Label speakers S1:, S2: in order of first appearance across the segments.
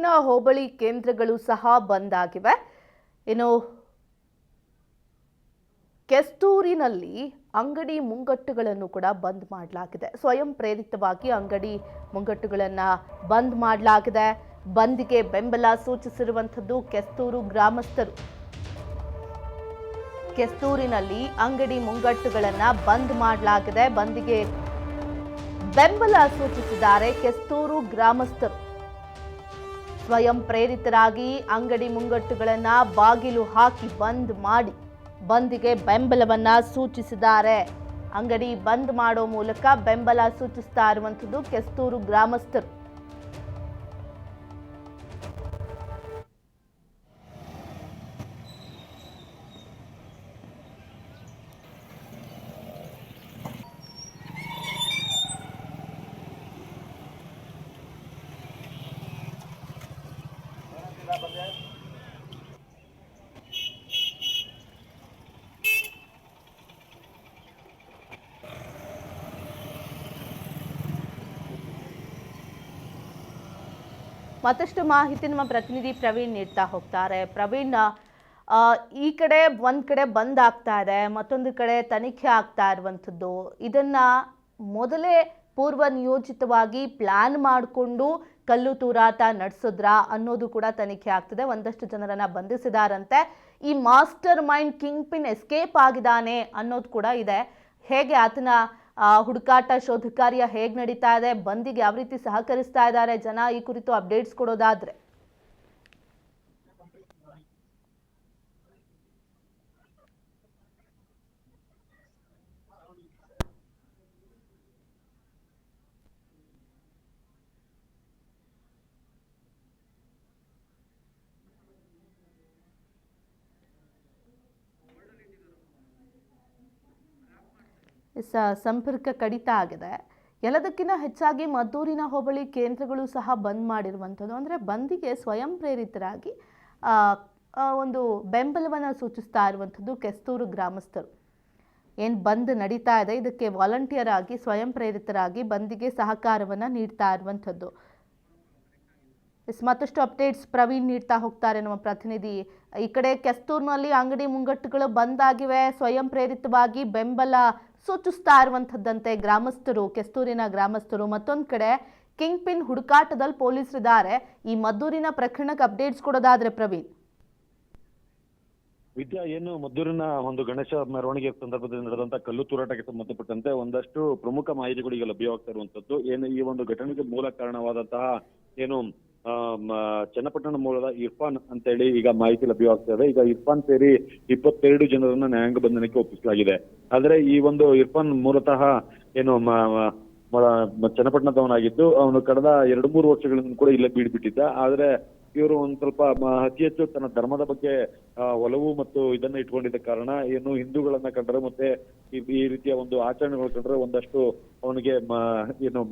S1: ಮದ್ದೂರಿನ ಹೋಬಳಿ ಕೇಂದ್ರಗಳು ಸಹ ಬಂದ್ ಆಗಿವೆ. ಇನ್ನು ಕೆಸ್ತೂರಿನಲ್ಲಿ ಅಂಗಡಿ ಮುಂಗಟ್ಟುಗಳನ್ನು ಕೂಡ ಬಂದ್ ಮಾಡಲಾಗಿದೆ. ಸ್ವಯಂ ಪ್ರೇರಿತವಾಗಿ ಅಂಗಡಿ ಮುಂಗಟ್ಟುಗಳನ್ನು ಬಂದ್ ಮಾಡಲಾಗಿದೆ. ಬಂದ್ಗೆ ಬೆಂಬಲ ಸೂಚಿಸಿರುವಂಥದ್ದು ಕೆಸ್ತೂರು ಗ್ರಾಮಸ್ಥರು. ಕೆಸ್ತೂರಿನಲ್ಲಿ ಅಂಗಡಿ ಮುಂಗಟ್ಟುಗಳನ್ನು ಬಂದ್ ಮಾಡಲಾಗಿದೆ. ಬಂದ್ಗೆ ಬೆಂಬಲ ಸೂಚಿಸಿದ್ದಾರೆ ಕೆಸ್ತೂರು ಗ್ರಾಮಸ್ಥರು. ಸ್ವಯಂ ಪ್ರೇರಿತರಾಗಿ ಅಂಗಡಿ ಮುಂಗಟ್ಟುಗಳನ್ನ ಬಾಗಿಲು ಹಾಕಿ ಬಂದ್ ಮಾಡಿ ಬಂದ್ಗೆ ಬೆಂಬಲವನ್ನ ಸೂಚಿಸಿದ್ದಾರೆ. ಅಂಗಡಿ ಬಂದ್ ಮಾಡೋ ಮೂಲಕ ಬೆಂಬಲ ಸೂಚಿಸ್ತಾ ಇರುವಂಥದ್ದು ಕೆಸ್ತೂರು ಗ್ರಾಮಸ್ಥರು. ಮತ್ತಷ್ಟು ಮಾಹಿತಿ ನಮ್ಮ ಪ್ರತಿನಿಧಿ ಪ್ರವೀಣ್ ನೀಡ್ತಾ ಹೋಗ್ತಾರೆ. ಪ್ರವೀಣ್, ಈ ಕಡೆ ಒಂದ್ ಕಡೆ ಬಂದ್ ಆಗ್ತಾ ಇದೆ, ಮತ್ತೊಂದು ಕಡೆ ತನಿಖೆ ಆಗ್ತಾ ಇರುವಂಥದ್ದು. ಇದನ್ನ ಮೊದಲೇ ಪೂರ್ವ ನಿಯೋಜಿತವಾಗಿ ಪ್ಲಾನ್ ಮಾಡಿಕೊಂಡು ಕಲ್ಲು ತೂರಾಟ ನಡೆಸಿದ್ರಾ ಅನ್ನೋದು ಕೂಡ ತನಿಖೆ ಆಗ್ತಿದೆ. ಒಂದಷ್ಟು ಜನರನ್ನ ಬಂಧಿಸಿದಾರಂತೆ. ಈ master mind king pin escape ಆಗಿದ್ದಾನೆ ಅನ್ನೋದು ಕೂಡ ಇದೆ. ಹೇಗೆ ಆತನ ಹುಡುಕಾಟ ಶೋಧ ಕಾರ್ಯ ಹೇಗೆ ನಡೀತಾ ಇದೆ, ಬಂದಿಗೆ ಯಾವ ರೀತಿ ಸಹಕರಿಸ್ತಾ ಇದ್ದಾರೆ ಜನ, ಈ ಕುರಿತು ಅಪ್ಡೇಟ್ಸ್ ಕೊಡೋದಾದ್ರೆ? ಸಂಪರ್ಕ ಕಡಿತ ಆಗಿದೆ. ಎಲ್ಲದಕ್ಕಿಂತ ಹೆಚ್ಚಾಗಿ ಮದ್ದೂರಿನ ಹೋಬಳಿ ಕೇಂದ್ರಗಳು ಸಹ ಬಂದ್ ಮಾಡಿರುವಂಥದ್ದು. ಅಂದರೆ ಬಂದಿಗೆ ಸ್ವಯಂ ಪ್ರೇರಿತರಾಗಿ ಒಂದು ಬೆಂಬಲವನ್ನು ಸೂಚಿಸ್ತಾ ಇರುವಂಥದ್ದು ಕೆಸ್ತೂರು ಗ್ರಾಮಸ್ಥರು. ಏನು ಬಂದ್ ನಡೀತಾ ಇದೆ, ಇದಕ್ಕೆ ವಾಲಂಟಿಯರ್ ಆಗಿ ಸ್ವಯಂ ಪ್ರೇರಿತರಾಗಿ ಬಂದಿಗೆ ಸಹಕಾರವನ್ನು ನೀಡ್ತಾ ಇರುವಂಥದ್ದು. ಮತ್ತಷ್ಟು ಅಪ್ಡೇಟ್ಸ್ ಪ್ರವೀಣ್ ನೀಡ್ತಾ ಹೋಗ್ತಾರೆ ನಮ್ಮ ಪ್ರತಿನಿಧಿ. ಈ ಕಡೆ ಕೆಸ್ತೂರಿನಲ್ಲಿ ಅಂಗಡಿ ಮುಂಗಟ್ಟುಗಳು ಬಂದಾಗಿವೆ, ಸ್ವಯಂ ಪ್ರೇರಿತವಾಗಿ ಬೆಂಬಲ ಸೂಚಿಸ್ತಾ ಇರುವಂಥದ್ದಂತೆ ಗ್ರಾಮಸ್ಥರು, ಕೆಸ್ತೂರಿನ ಗ್ರಾಮಸ್ಥರು. ಮತ್ತೊಂದು ಕಡೆ ಕಿಂಗ್ ಪಿನ್ ಹುಡುಕಾಟದಲ್ಲಿ ಪೊಲೀಸರಿದ್ದಾರೆ. ಈ ಮದ್ದೂರಿನ ಪ್ರಕರಣಕ್ಕೆ ಅಪ್ಡೇಟ್ಸ್ ಕೊಡೋದಾದ್ರೆ ಪ್ರವೀಣ್.
S2: ವಿದ್ಯಾ, ಏನು ಮದ್ದೂರಿನ ಒಂದು ಗಣೇಶ ಮೆರವಣಿಗೆ ಸಂದರ್ಭದಲ್ಲಿ ನಡೆದಂತ ಕಲ್ಲು ತೂರಾಟಕ್ಕೆ ಸಂಬಂಧಪಟ್ಟಂತೆ ಒಂದಷ್ಟು ಪ್ರಮುಖ ಮಾಹಿತಿಗಳು ಈಗ ಲಭ್ಯವಾಗ್ತಾ ಇರುವಂತದ್ದು. ಏನು ಈ ಒಂದು ಘಟನೆಗೆ ಮೂಲ ಕಾರಣವಾದಂತಹ ಏನು ಚನ್ನಪಟ್ಟಣ ಮೂಲದ ಇರ್ಫಾನ್ ಅಂತ ಹೇಳಿ ಈಗ ಮಾಹಿತಿ ಲಭ್ಯವಾಗ್ತಾ ಇದೆ. ಈಗ ಇರ್ಫಾನ್ ಸೇರಿ 22 ಜನರನ್ನ ನ್ಯಾಯಾಂಗ ಬಂಧನಕ್ಕೆ ಒಪ್ಪಿಸಲಾಗಿದೆ. ಆದ್ರೆ ಈ ಒಂದು ಇರ್ಫಾನ್ ಮೂಲತಃ ಏನು ಚನ್ನಪಟ್ಟಣದವನಾಗಿದ್ದು, ಅವನು ಕಳೆದ 2-3 ವರ್ಷಗಳಿಂದ ಕೂಡ ಇಲ್ಲೇ ಬೀಡ್ಬಿಟ್ಟಿದ್ದ. ಆದ್ರೆ ಇವರು ಒಂದ್ ಸ್ವಲ್ಪ ಅತಿ ಹೆಚ್ಚು ತನ್ನ ಧರ್ಮದ ಬಗ್ಗೆ ಒಲವು ಮತ್ತು ಇದನ್ನ ಇಟ್ಕೊಂಡಿದ್ದ ಕಾರಣ ಏನು ಹಿಂದೂಗಳನ್ನ ಕಂಡ್ರೆ ಮತ್ತೆ ಈ ರೀತಿಯ ಒಂದು ಆಚರಣೆಗಳು ಕಂಡ್ರೆ ಒಂದಷ್ಟು ಅವನಿಗೆ ಏನು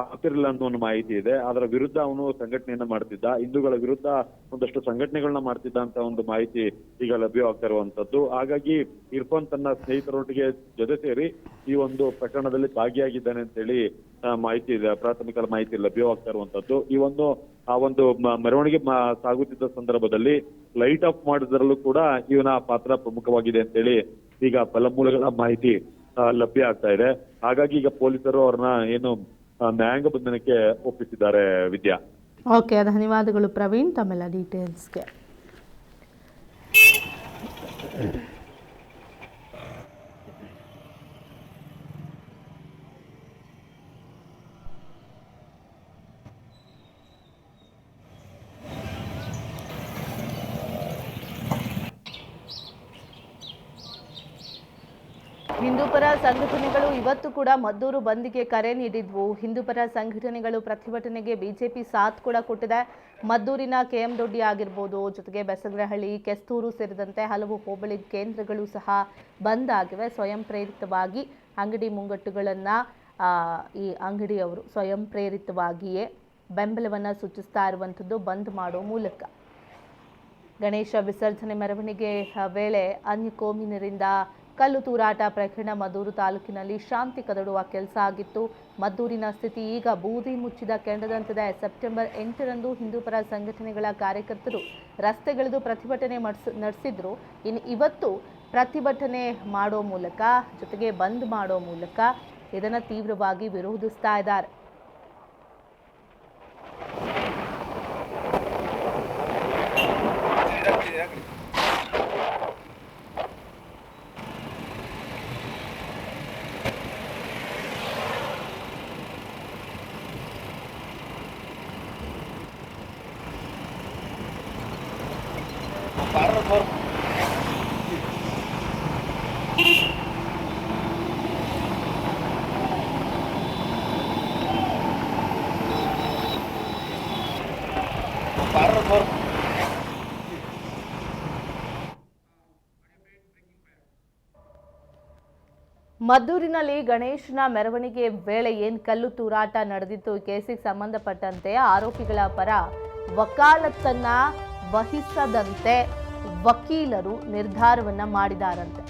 S2: ಆಗ್ತಿರ್ಲಿಲ್ಲ ಅನ್ನೋ ಒಂದು ಮಾಹಿತಿ ಇದೆ. ಅದರ ವಿರುದ್ಧ ಅವನು ಸಂಘಟನೆಯನ್ನ ಮಾಡ್ತಿದ್ದ, ಹಿಂದೂಗಳ ವಿರುದ್ಧ ಒಂದಷ್ಟು ಸಂಘಟನೆಗಳನ್ನ ಮಾಡ್ತಿದ್ದ ಅಂತ ಒಂದು ಮಾಹಿತಿ ಈಗ ಲಭ್ಯವಾಗ್ತಾ ಇರುವಂತದ್ದು. ಹಾಗಾಗಿ ಇರ್ಫಾನ್ ತನ್ನ ಸ್ನೇಹಿತರೊಟ್ಟಿಗೆ ಜೊತೆ ಸೇರಿ ಈ ಒಂದು ಪ್ರಕರಣದಲ್ಲಿ ಭಾಗಿಯಾಗಿದ್ದಾನೆ ಅಂತ ಹೇಳಿ ಮಾಹಿತಿ ಇದೆ, ಪ್ರಾಥಮಿಕ ಮಾಹಿತಿ ಲಭ್ಯವಾಗ್ತಾ ಇರುವಂತದ್ದು. ಈ ಒಂದು ಆ ಒಂದು ಮೆರವಣಿಗೆ ಸಾಗುತ್ತಿದ್ದ ಸಂದರ್ಭದಲ್ಲಿ ಲೈಟ್ ಆಫ್ ಮಾಡಿದ್ರಲ್ಲೂ ಕೂಡ ಇವನ ಪಾತ್ರ ಪ್ರಮುಖವಾಗಿದೆ ಅಂತ ಹೇಳಿ ಈಗ ಬಲಮೂಲಗಳ ಮಾಹಿತಿ ಲಭ್ಯ ಆಗ್ತಾ ಇದೆ. ಹಾಗಾಗಿ ಈಗ ಪೊಲೀಸರು ಅವ್ರನ್ನ ಏನು ನ್ಯಾಯಾಂಗ ಬಂಧನಕ್ಕೆ ಒಪ್ಪಿಸಿದ್ದಾರೆ. ವಿದ್ಯಾ,
S1: ಓಕೆ, ಧನ್ಯವಾದಗಳು ಪ್ರವೀಣ್ ತಮ್ಮೆಲ್ಲ ಡೀಟೇಲ್ಸ್ಗೆ. ಹಿಂದೂಪರ ಸಂಘಟನೆಗಳು ಇವತ್ತು ಕೂಡ ಮದ್ದೂರು ಬಂದ್ಗೆ ಕರೆ ನೀಡಿದ್ವು. ಹಿಂದೂಪರ ಸಂಘಟನೆಗಳು ಪ್ರತಿಭಟನೆಗೆ ಬಿಜೆಪಿ ಸಾಥ್ ಕೂಡ ಕೊಟ್ಟಿದೆ. ಮದ್ದೂರಿನ ಕೆಎಂ ದೊಡ್ಡಿ ಆಗಿರ್ಬೋದು, ಜೊತೆಗೆ ಬೆಸಗರಹಳ್ಳಿ, ಕೆಸ್ತೂರು ಸೇರಿದಂತೆ ಹಲವು ಹೋಬಳಿ ಕೇಂದ್ರಗಳು ಸಹ ಬಂದ್ ಆಗಿವೆ. ಸ್ವಯಂ ಪ್ರೇರಿತವಾಗಿ ಅಂಗಡಿ ಮುಂಗಟ್ಟುಗಳನ್ನು ಈ ಅಂಗಡಿಯವರು ಸ್ವಯಂ ಪ್ರೇರಿತವಾಗಿಯೇ ಬೆಂಬಲವನ್ನು ಸೂಚಿಸ್ತಾ ಇರುವಂಥದ್ದು ಬಂದ್ ಮಾಡೋ ಮೂಲಕ. ಗಣೇಶ ವಿಸರ್ಜನೆ ಮೆರವಣಿಗೆ ವೇಳೆ ಅನ್ಯ ಕೋಮಿನರಿಂದ ಕಲ್ಲು ತೂರಾಟ ಪ್ರಕರಣ ಮದ್ದೂರು ತಾಲೂಕಿನಲ್ಲಿ ಶಾಂತಿ ಕದಡುವ ಕೆಲಸ ಆಗಿತ್ತು. ಮದ್ದೂರಿನ ಸ್ಥಿತಿ ಈಗ ಬೂದಿ ಮುಚ್ಚಿದ ಕೆಂಡದಂತಿದೆ. ಸೆಪ್ಟೆಂಬರ್ 8ರಂದು ಹಿಂದೂಪರ ಸಂಘಟನೆಗಳ ಕಾರ್ಯಕರ್ತರು ರಸ್ತೆಗಿಳಿದು ಪ್ರತಿಭಟನೆ ನಡೆಸಿದ್ರು. ಇನ್ನು ಇವತ್ತು ಪ್ರತಿಭಟನೆ ಮಾಡೋ ಮೂಲಕ ಜೊತೆಗೆ ಬಂದ್ ಮಾಡೋ ಮೂಲಕ ಇದನ್ನು ತೀವ್ರವಾಗಿ ವಿರೋಧಿಸ್ತಾ ಇದ್ದಾರೆ. ಮದ್ದೂರಿನಲ್ಲಿ ಗಣೇಶನ ಮೆರವಣಿಗೆ ವೇಳೆ ಕಲ್ಲು ತೂರಾಟ ನಡೆದಿತ್ತು. ಕೇಸಿಗೆ ಸಂಬಂಧಪಟ್ಟಂತೆ ಆರೋಪಿಗಳ ಪರ ವಕಾಲತ್ತನ್ನ ವಹಿಸದಂತೆ ವಕೀಲರು ನಿರ್ಧಾರವನ್ನ ಮಾಡಿದಾರಂತೆ.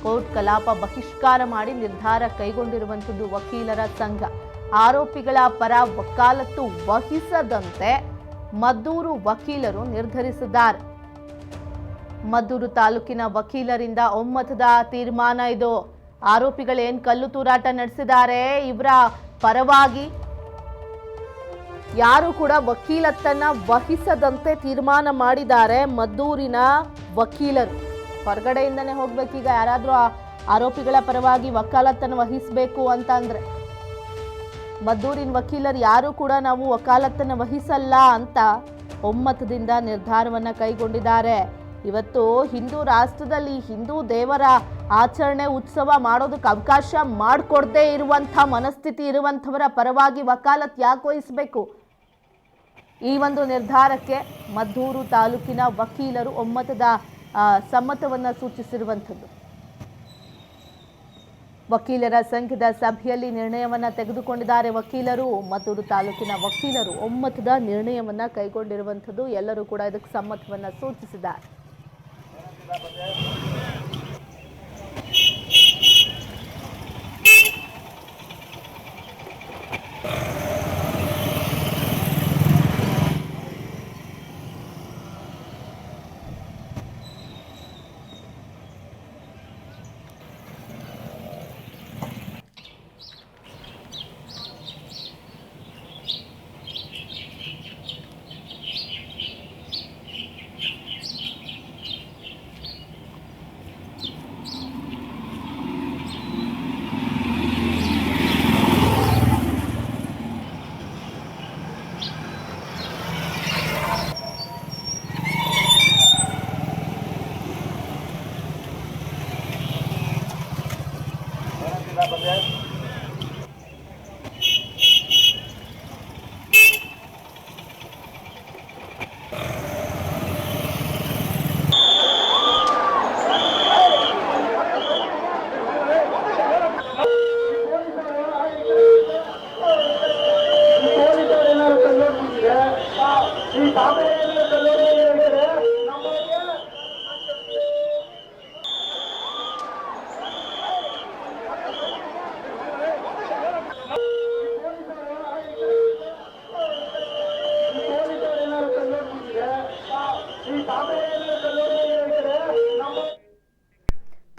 S1: ಕೋರ್ಟ್ ಕಲಾಪ ಬಹಿಷ್ಕಾರ ಮಾಡಿ ನಿರ್ಧಾರ ಕೈಗೊಂಡಿರುವಂಥದ್ದು ವಕೀಲರ ಸಂಘ. ಆರೋಪಿಗಳ ಪರ ವಕಾಲತ್ತು ವಹಿಸದಂತೆ ಮದ್ದೂರು ವಕೀಲರು ನಿರ್ಧರಿಸಿದ್ದಾರೆ. ಮದ್ದೂರು ತಾಲೂಕಿನ ವಕೀಲರಿಂದ ಒಮ್ಮತದ ತೀರ್ಮಾನ ಇದು. ಆರೋಪಿಗಳೇನ್ ಕಲ್ಲು ತೂರಾಟ ನಡೆಸಿದ್ದಾರೆ, ಇವರ ಪರವಾಗಿ ಯಾರು ಕೂಡ ವಕೀಲತ್ತನ್ನ ವಹಿಸದಂತೆ ತೀರ್ಮಾನ ಮಾಡಿದ್ದಾರೆ ಮದ್ದೂರಿನ ವಕೀಲರು. ಹೊರಗಡೆಯಿಂದನೇ ಹೋಗ್ಬೇಕೀಗ ಯಾರಾದ್ರೂ ಆರೋಪಿಗಳ ಪರವಾಗಿ ವಕಾಲತ್ತನ್ನು ವಹಿಸಬೇಕು ಅಂತ ಅಂದ್ರೆ. ಮದ್ದೂರಿನ ವಕೀಲರು ಯಾರು ಕೂಡ ನಾವು ವಕಾಲತ್ತನ್ನು ವಹಿಸಲ್ಲ ಅಂತ ಒಮ್ಮತದಿಂದ ನಿರ್ಧಾರವನ್ನ ಕೈಗೊಂಡಿದ್ದಾರೆ. ಇವತ್ತು ಹಿಂದೂ ರಾಷ್ಟ್ರದಲ್ಲಿ ಹಿಂದೂ ದೇವರ ಆಚರಣೆ ಉತ್ಸವ ಮಾಡೋದಕ್ಕೆ ಅವಕಾಶ ಮಾಡಿಕೊಡದೇ ಇರುವಂಥ ಮನಸ್ಥಿತಿ ಇರುವಂಥವರ ಪರವಾಗಿ ವಕಾಲತ್ ಯಾಕೆ ವಹಿಸಬೇಕು? ಈ ಒಂದು ನಿರ್ಧಾರಕ್ಕೆ ಮದ್ದೂರು ತಾಲೂಕಿನ ವಕೀಲರು ಒಮ್ಮತದ ಸಮ್ಮತವನ್ನು ಸೂಚಿಸಿರುವಂಥದ್ದು. ವಕೀಲರ ಸಂಘದ ಸಭೆಯಲ್ಲಿ ನಿರ್ಣಯವನ್ನು ತೆಗೆದುಕೊಂಡಿದ್ದಾರೆ ವಕೀಲರು. ಮದ್ದೂರು ತಾಲೂಕಿನ ವಕೀಲರು ಒಮ್ಮತದ ನಿರ್ಣಯವನ್ನು ಕೈಗೊಂಡಿರುವಂಥದ್ದು. ಎಲ್ಲರೂ ಕೂಡ ಇದಕ್ಕೆ ಸಮ್ಮತವನ್ನು ಸೂಚಿಸಿದ್ದಾರೆ.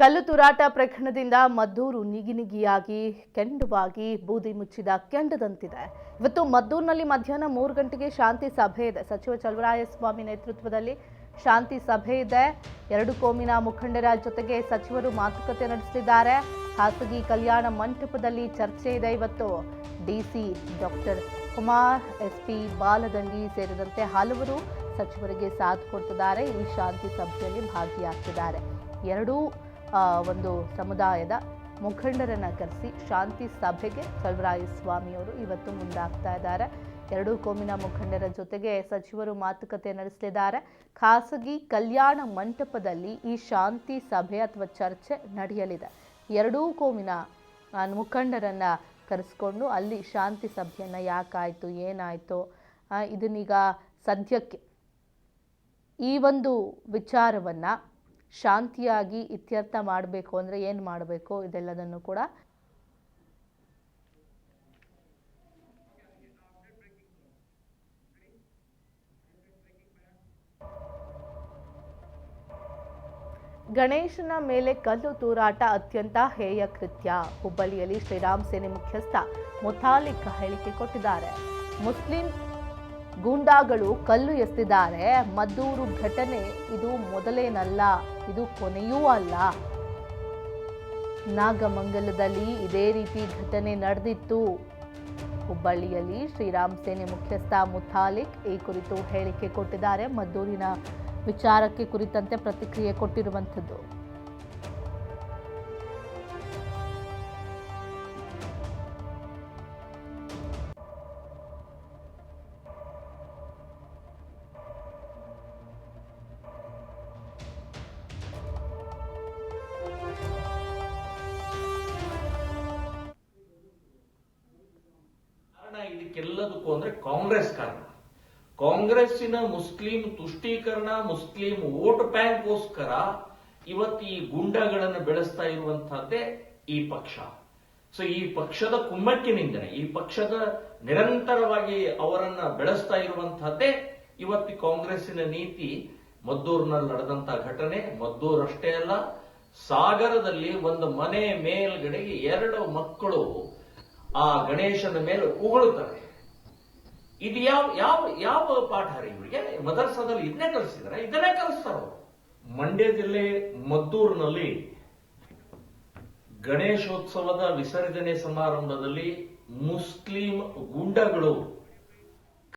S1: ಕಲ್ಲು ತೂರಾಟ ಪ್ರಕರಣದಿಂದ ಮದ್ದೂರು ನಿಗಿನಿಗಿಯಾಗಿ ಕೆಂಡವಾಗಿ ಬೂದಿ ಮುಚ್ಚಿದ ಕೆಂಡದಂತಿದೆ. ಇವತ್ತು ಮದ್ದೂರಿನಲ್ಲಿ ಮಧ್ಯಾಹ್ನ 3 ಗಂಟೆಗೆ ಶಾಂತಿ ಸಭೆ ಇದೆ. ಸಚಿವ ಚಲುವರಾಯಸ್ವಾಮಿ ನೇತೃತ್ವದಲ್ಲಿ ಶಾಂತಿ ಸಭೆ ಇದೆ. ಎರಡು ಕೋಮಿನ ಮುಖಂಡರ ಜೊತೆಗೆ ಸಚಿವರು ಮಾತುಕತೆ ನಡೆಸಲಿದ್ದಾರೆ. ಖಾಸಗಿ ಕಲ್ಯಾಣ ಮಂಟಪದಲ್ಲಿ ಚರ್ಚೆ ಇದೆ. ಇವತ್ತು DC doctor Kumar, SP Baladandi ಸೇರಿದಂತೆ ಹಲವರು ಸಚಿವರಿಗೆ ಸಾಥ್ ಕೊಡ್ತಿದ್ದಾರೆ. ಈ ಶಾಂತಿ ಸಭೆಯಲ್ಲಿ ಭಾಗಿಯಾಗ್ತಿದ್ದಾರೆ. ಎರಡೂ ಒಂದು ಸಮುದಾಯದ ಮುಖಂಡರನ್ನ ಕರೆಸಿ ಶಾಂತಿ ಸಭೆಗೆ ಚಲುವರಾಯಸ್ವಾಮಿಯವರು ಇವತ್ತು ಮುಂದಾಗ್ತಾ ಇದ್ದಾರೆ. ಎರಡೂ ಕೋಮಿನ ಮುಖಂಡರ ಜೊತೆಗೆ ಸಚಿವರು ಮಾತುಕತೆ ನಡೆಸಲಿದ್ದಾರೆ. ಖಾಸಗಿ ಕಲ್ಯಾಣ ಮಂಟಪದಲ್ಲಿ ಈ ಶಾಂತಿ ಸಭೆ ಅಥವಾ ಚರ್ಚೆ ನಡೆಯಲಿದೆ. ಎರಡೂ ಕೋಮಿನ ಮುಖಂಡರನ್ನ ಕರೆಸ್ಕೊಂಡು ಅಲ್ಲಿ ಶಾಂತಿ ಸಭೆಯನ್ನು ಯಾಕಾಯಿತು, ಏನಾಯಿತು, ಇದನ್ನೀಗ ಸದ್ಯಕ್ಕೆ ಈ ಒಂದು ವಿಚಾರವನ್ನು ಶಾಂತಿಯಾಗಿ ಇತ್ಯರ್ಥ ಮಾಡಬೇಕು ಅಂದರೆ ಏನು ಮಾಡಬೇಕು ಇದೆಲ್ಲದನ್ನು ಕೂಡ ಗಣೇಶನ ಮೇಲೆ ಕಲ್ಲು ತೂರಾಟ ಅತ್ಯಂತ ಹೇಯ ಕೃತ್ಯ. ಹುಬ್ಬಳ್ಳಿಯಲ್ಲಿ ಶ್ರೀರಾಮ್ ಸೇನೆ ಮುಖ್ಯಸ್ಥ ಮುತಾಲಿಕ್ ಹೇಳಿಕೆ ಕೊಟ್ಟಿದ್ದಾರೆ. ಮುಸ್ಲಿಂ ಗೂಂಡಾಗಳು ಕಲ್ಲು ಎಸೆದಿದ್ದಾರೆ. ಮದ್ದೂರು ಘಟನೆ ಇದು ಮೊದಲೇನಲ್ಲ, ಇದು ಕೊನೆಯೂ ಅಲ್ಲ. ನಾಗಮಂಗಲದಲ್ಲಿ ಇದೇ ರೀತಿ ಘಟನೆ ನಡೆದಿತ್ತು. ಹುಬ್ಬಳ್ಳಿಯಲ್ಲಿ ಶ್ರೀರಾಮ್ ಸೇನೆ ಮುಖ್ಯಸ್ಥ ಮುತಾಲಿಕ್ ಈ ಕುರಿತು ಹೇಳಿಕೆ ಕೊಟ್ಟಿದ್ದಾರೆ. ಮದ್ದೂರಿನ ವಿಚಾರಕ್ಕೆ ಕುರಿತಂತೆ ಪ್ರತಿಕ್ರಿಯೆ ಕೊಟ್ಟಿರುವಂಥದ್ದು.
S3: ಇದಕ್ಕೆಲ್ಲದಕ್ಕೂ ಅಂದ್ರೆ ಕಾಂಗ್ರೆಸ್ ಕಾರಣ. ಕಾಂಗ್ರೆಸ್ಸಿನ ಮುಸ್ಲಿಂ ತುಷ್ಟೀಕರಣ, ಮುಸ್ಲಿಂ ವೋಟ್ ಬ್ಯಾಂಕ್ಗೋಸ್ಕರ ಇವತ್ತು ಈ ಗುಂಡಾಗಳನ್ನು ಬೆಳೆಸ್ತಾ ಇರುವಂತಹದ್ದೇ ಈ ಪಕ್ಷ. ಸೊ ಈ ಪಕ್ಷದ ಕುಮ್ಮಕ್ಕಿನಿಂದಲೇ, ಈ ಪಕ್ಷದ ನಿರಂತರವಾಗಿ ಅವರನ್ನ ಬೆಳೆಸ್ತಾ ಇರುವಂತಹದ್ದೇ ಇವತ್ತು ಕಾಂಗ್ರೆಸ್ಸಿನ ನೀತಿ. ಮದ್ದೂರಿನಲ್ಲಿ ನಡೆದಂತ ಘಟನೆ, ಮದ್ದೂರಷ್ಟೇ ಅಲ್ಲ, ಸಾಗರದಲ್ಲಿ ಒಂದು ಮನೆ ಮೇಲ್ಗಡೆಗೆ 2 ಮಕ್ಕಳು ಆ ಗಣೇಶನ ಮೇಲೆ ಉಗುಳುತ್ತಾರೆ. ಇದು ಯಾವ ಪಾಠ ರೀ ಇವರಿಗೆ? ಮದರ್ಸಾದಲ್ಲಿ ಇದನ್ನೇ ಕಲಿಸಿದಾರೆ, ಇದನ್ನೇ ಕಲಿಸ್ತಾರ. ಮಂಡ್ಯ ಜಿಲ್ಲೆ ಮದ್ದೂರಿನಲ್ಲಿ ಗಣೇಶೋತ್ಸವದ ವಿಸರ್ಜನೆ ಸಮಾರಂಭದಲ್ಲಿ ಮುಸ್ಲಿಂ ಗುಂಡಗಳು